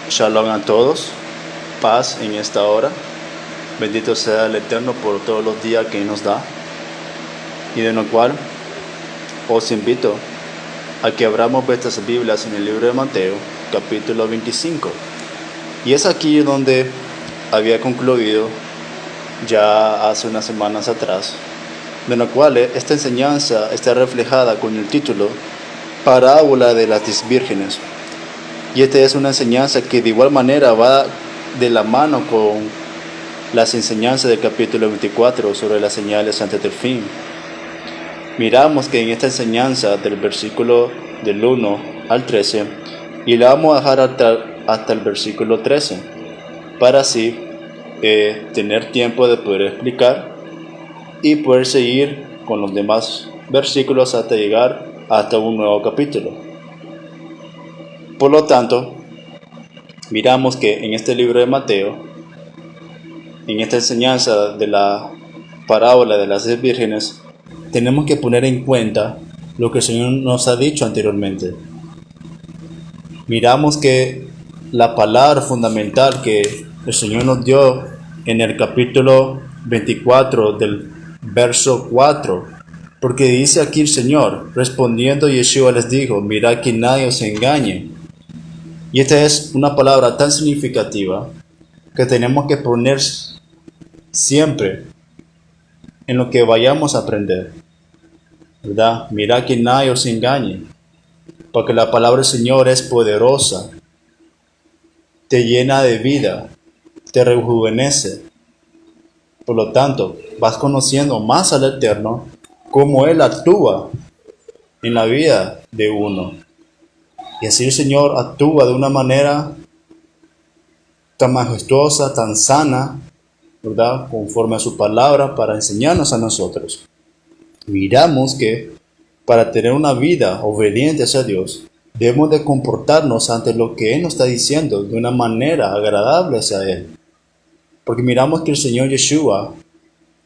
Shalom a todos, paz en esta hora. Bendito sea el Eterno por todos los días que nos da, y de lo cual os invito a que abramos vuestras Biblias en el libro de Mateo, capítulo 25. Y es aquí donde había concluido ya hace unas semanas atrás, de lo cual esta enseñanza está reflejada con el título Parábola de las 10 vírgenes. Y esta es una enseñanza que de igual manera va de la mano con las enseñanzas del capítulo 24 sobre las señales antes del fin. Miramos que en esta enseñanza del versículo del 1 al 13, y la vamos a dejar hasta el versículo 13, para así tener tiempo de poder explicar y poder seguir con los demás versículos hasta llegar hasta un nuevo capítulo. Por lo tanto, miramos que en este libro de Mateo, en esta enseñanza de la parábola de las 10 vírgenes, tenemos que poner en cuenta lo que el Señor nos ha dicho anteriormente. Miramos que la palabra fundamental que el Señor nos dio en el capítulo 24 del verso 4, porque dice aquí el Señor, respondiendo Yeshua les dijo, mirad que nadie os engañe. Y esta es una palabra tan significativa que tenemos que poner siempre en lo que vayamos a aprender, ¿verdad? Mirad que nadie os engañe, porque la palabra del Señor es poderosa, te llena de vida, te rejuvenece. Por lo tanto, vas conociendo más al Eterno, cómo Él actúa en la vida de uno. Y así el Señor actúa de una manera tan majestuosa, tan sana, ¿verdad? Conforme a su palabra para enseñarnos a nosotros. Miramos que para tener una vida obediente hacia Dios, debemos de comportarnos ante lo que Él nos está diciendo de una manera agradable hacia Él. Porque miramos que el Señor Yeshua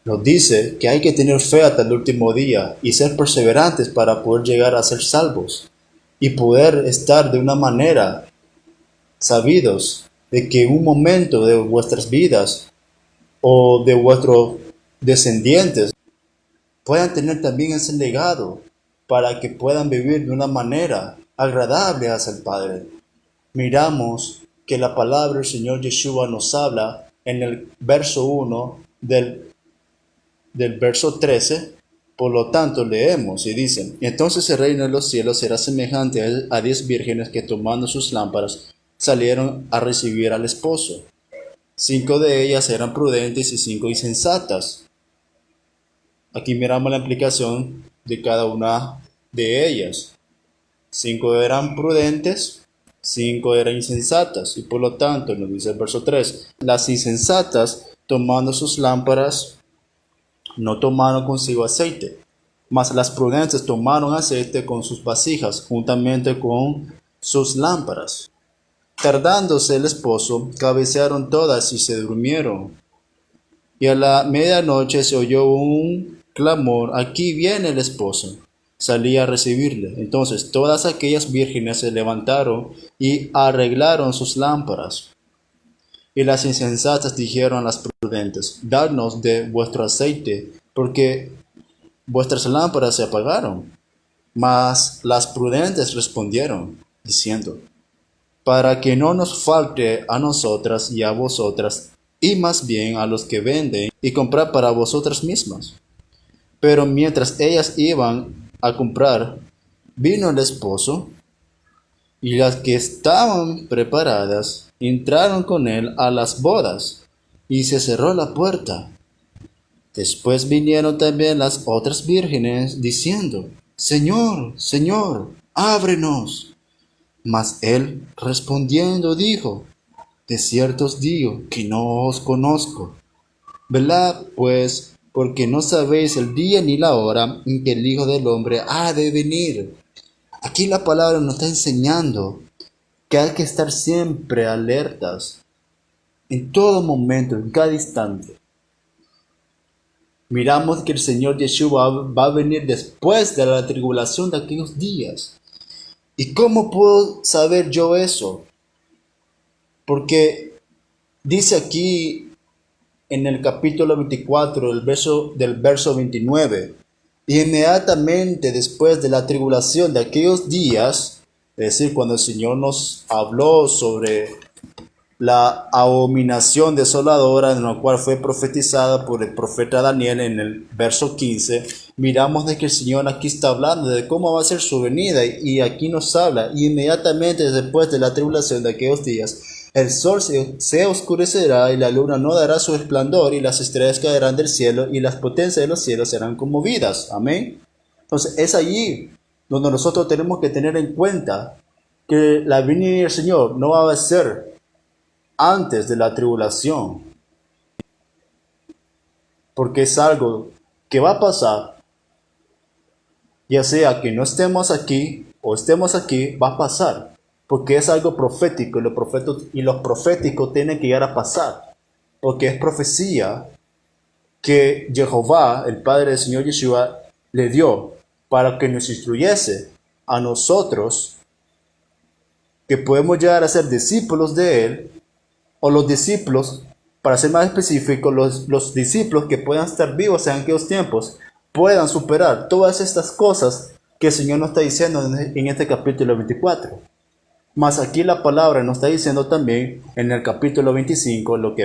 nos dice que hay que tener fe hasta el último día y ser perseverantes para poder llegar a ser salvos y poder estar de una manera sabidos de que en un momento de vuestras vidas o de vuestros descendientes puedan tener también ese legado para que puedan vivir de una manera agradable hacia el Padre. Miramos que la palabra del Señor Yeshua nos habla en el verso 1 del verso 13. Por lo tanto, leemos y dicen, entonces el reino de los cielos será semejante a 10 vírgenes que tomando sus lámparas salieron a recibir al esposo. 5 de ellas eran prudentes y 5 insensatas. Aquí miramos la implicación de cada una de ellas. 5 eran prudentes, 5 eran insensatas. Y por lo tanto, nos dice el verso 3, las insensatas tomando sus lámparas no tomaron consigo aceite, mas las prudentes tomaron aceite con sus vasijas, juntamente con sus lámparas. Tardándose el esposo, cabecearon todas y se durmieron. Y a la medianoche se oyó un clamor, aquí viene el esposo. Salía a recibirle. Entonces todas aquellas vírgenes se levantaron y arreglaron sus lámparas. Y las insensatas dijeron a las prudentes, dadnos de vuestro aceite, porque vuestras lámparas se apagaron. Mas las prudentes respondieron, diciendo, para que no nos falte a nosotras y a vosotras, y más bien a los que venden, y comprar para vosotras mismas. Pero mientras ellas iban a comprar, vino el esposo, y las que estaban preparadas entraron con él a las bodas, y se cerró la puerta. Después vinieron también las otras vírgenes, diciendo, Señor, Señor, ábrenos. Mas él respondiendo dijo, de cierto os digo que no os conozco. Velad pues, porque no sabéis el día ni la hora en que el Hijo del Hombre ha de venir. Aquí la palabra nos está enseñando que hay que estar siempre alertas, en todo momento, en cada instante. Miramos que el Señor Yeshua va a venir después de la tribulación de aquellos días. ¿Y cómo puedo saber yo eso? Porque dice aquí en el capítulo 24, del verso 29, y inmediatamente después de la tribulación de aquellos días, es decir, cuando el Señor nos habló sobre la abominación desoladora en la cual fue profetizada por el profeta Daniel en el verso 15, miramos de que el Señor aquí está hablando de cómo va a ser su venida y aquí nos habla, y inmediatamente después de la tribulación de aquellos días, el sol se oscurecerá y la luna no dará su resplandor y las estrellas caerán del cielo y las potencias de los cielos serán conmovidas. Amén. Entonces es allí donde nosotros tenemos que tener en cuenta que la venida del Señor no va a ser antes de la tribulación, porque es algo que va a pasar, ya sea que no estemos aquí o estemos aquí, va a pasar, porque es algo profético y los proféticos tienen que llegar a pasar, porque es profecía que Jehová, el Padre del Señor Yeshua, le dio para que nos instruyese a nosotros, que podemos llegar a ser discípulos de Él, o los discípulos, para ser más específico, los discípulos que puedan estar vivos en aquellos tiempos, puedan superar todas estas cosas que el Señor nos está diciendo en este capítulo 24. Mas aquí la palabra nos está diciendo también en el capítulo 25, lo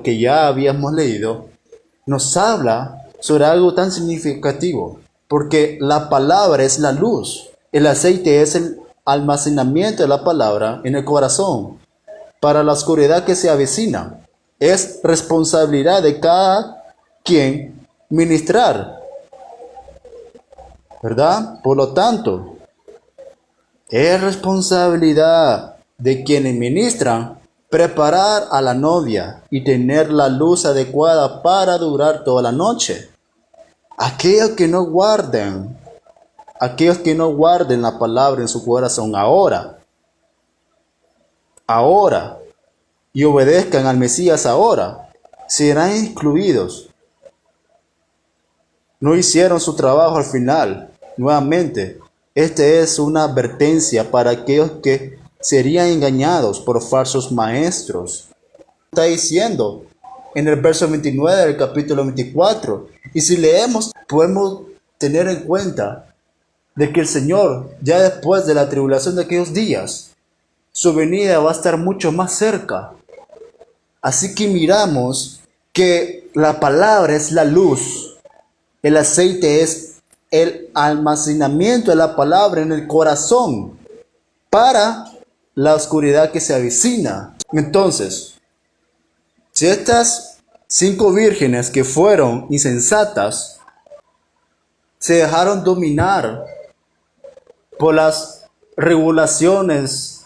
que ya habíamos leído, nos habla sobre algo tan significativo, porque la palabra es la luz, el aceite es el almacenamiento de la palabra en el corazón para la oscuridad que se avecina. Es responsabilidad de cada quien ministrar, ¿verdad? Por lo tanto, es responsabilidad de quienes ministran preparar a la novia y tener la luz adecuada para durar toda la noche. Aquellos que no guarden la palabra en su corazón ahora, y obedezcan al Mesías ahora, serán excluidos. No hicieron su trabajo al final. Nuevamente, esta es una advertencia para aquellos que serían engañados por falsos maestros. Está diciendo en el verso 29 del capítulo 24. Y si leemos, podemos tener en cuenta de que el Señor, ya después de la tribulación de aquellos días, su venida va a estar mucho más cerca. Así que miramos que la palabra es la luz, el aceite es el almacenamiento de la palabra en el corazón para la oscuridad que se avecina. Entonces, si estas 5 vírgenes que fueron insensatas se dejaron dominar por las regulaciones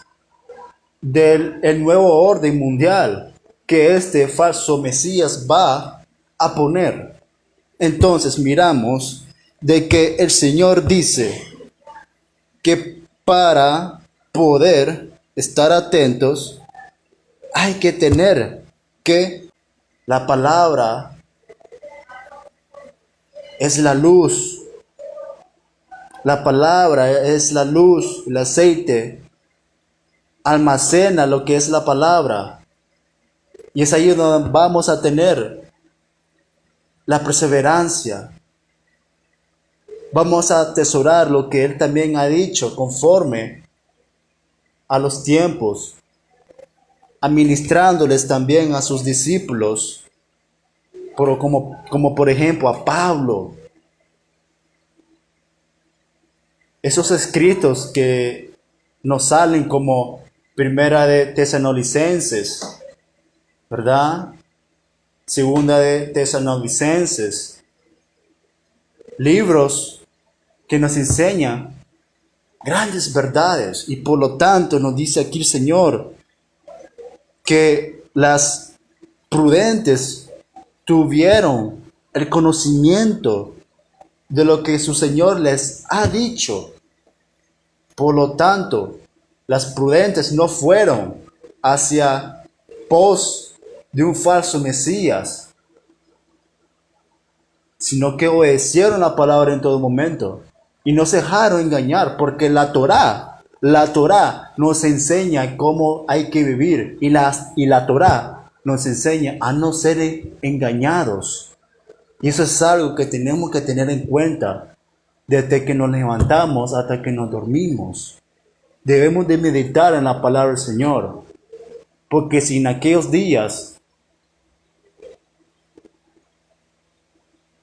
del nuevo orden mundial que este falso Mesías va a poner, entonces miramos de que el Señor dice que para poder estar atentos hay que tener que la palabra es la luz. La palabra es la luz, el aceite almacena lo que es la palabra. Y es ahí donde vamos a tener la perseverancia. Vamos a atesorar lo que Él también ha dicho conforme a los tiempos, administrándoles también a sus discípulos, como por ejemplo a Pablo. Esos escritos que nos salen como Primera de Tesalonicenses, ¿verdad? Segunda de Tesalonicenses, libros que nos enseñan grandes verdades, y por lo tanto nos dice aquí el Señor que las prudentes tuvieron el conocimiento de lo que su Señor les ha dicho. Por lo tanto, las prudentes no fueron hacia pos de un falso Mesías, sino que obedecieron la palabra en todo momento y no se dejaron engañar, porque la Torá La Torá nos enseña cómo hay que vivir y la Torá nos enseña a no ser engañados. Y eso es algo que tenemos que tener en cuenta desde que nos levantamos hasta que nos dormimos. Debemos de meditar en la palabra del Señor, porque si en aquellos días,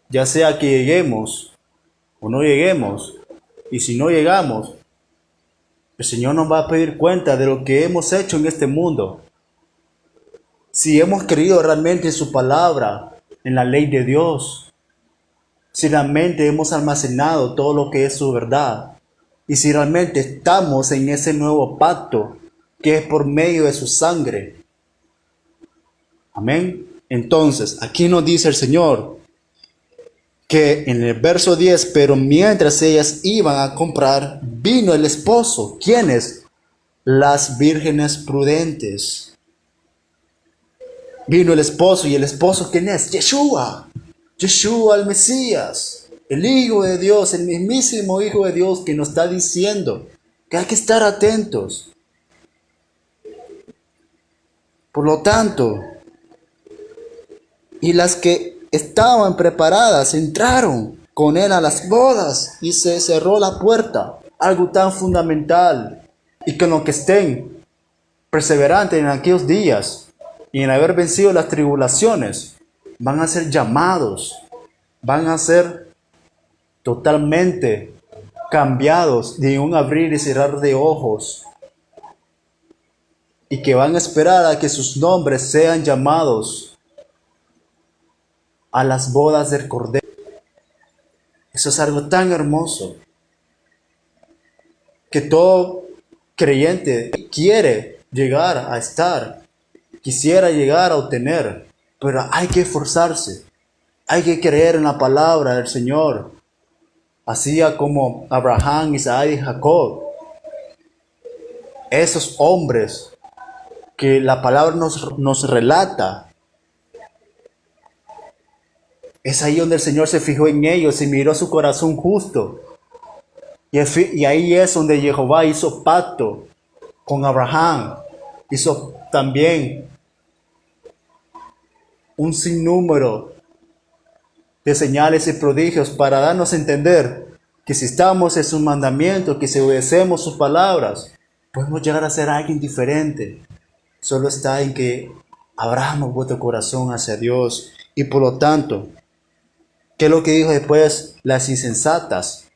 ya sea que lleguemos o no lleguemos, y si no llegamos, el Señor nos va a pedir cuenta de lo que hemos hecho en este mundo. Si hemos creído realmente en su palabra, en la ley de Dios, si realmente hemos almacenado todo lo que es su verdad, y si realmente estamos en ese nuevo pacto que es por medio de su sangre. Amén. Entonces, aquí nos dice el Señor que en el verso 10, pero mientras ellas iban a comprar, vino el esposo. ¿Quiénes? Las vírgenes prudentes. Vino el esposo, y el esposo, ¿quién es? Yeshua. Yeshua el Mesías, el Hijo de Dios, el mismísimo Hijo de Dios, que nos está diciendo que hay que estar atentos. Por lo tanto, y las que estaban preparadas entraron con él a las bodas y se cerró la puerta. Algo tan fundamental, y que los que estén perseverantes en aquellos días y en haber vencido las tribulaciones van a ser llamados, van a ser totalmente cambiados de un abrir y cerrar de ojos, y que van a esperar a que sus nombres sean llamados a las bodas del Cordero. Eso es algo tan hermoso que todo creyente quiere llegar a estar, quisiera llegar a obtener, pero hay que esforzarse, hay que creer en la palabra del Señor, así como Abraham, Isaac y Jacob, esos hombres que la palabra nos relata. Es ahí donde el Señor se fijó en ellos y miró su corazón justo. Y ahí es donde Jehová hizo pacto con Abraham. Hizo también un sinnúmero de señales y prodigios para darnos a entender que si estamos en sus mandamientos, que si obedecemos sus palabras, podemos llegar a ser alguien diferente. Solo está en que abramos vuestro corazón hacia Dios. Y por lo tanto, ¿qué es lo que dijo después las insensatas?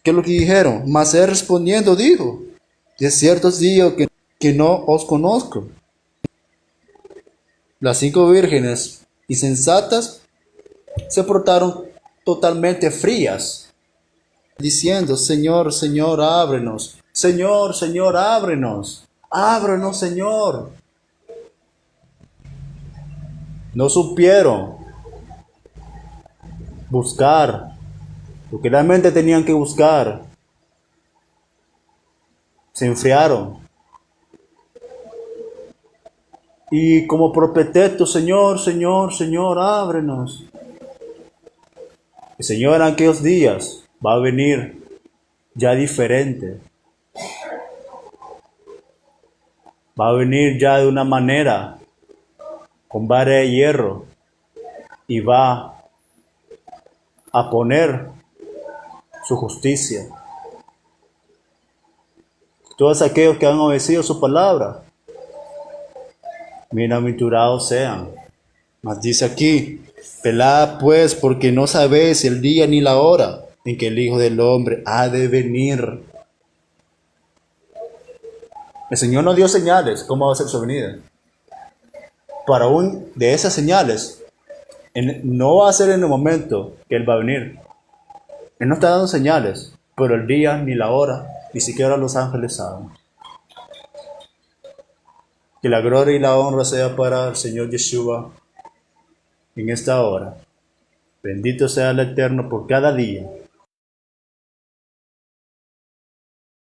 ¿Qué es lo que dijeron? Mas él respondiendo dijo: de cierto os digo que no os conozco. Las 5 vírgenes insensatas se portaron totalmente frías, diciendo: Señor, Señor, ábrenos. Señor, Señor, ábrenos. Ábrenos, Señor. No supieron buscar lo que realmente tenían que buscar. Se enfriaron. Y como por pretexto: Señor, Señor, Señor, ábrenos. El Señor en aquellos días va a venir ya diferente. Va a venir ya de una manera, con vara de hierro, y va a poner su justicia. Todos aquellos que han obedecido su palabra, bienaventurados sean. Mas dice aquí: velad pues, porque no sabéis el día ni la hora en que el Hijo del Hombre ha de venir. El Señor nos dio señales cómo va a ser su venida. Para un de esas señales, no va a ser en el momento que Él va a venir. Él no está dando señales, pero el día ni la hora, ni siquiera los ángeles saben. Que la gloria y la honra sea para el Señor Yeshua en esta hora. Bendito sea el Eterno por cada día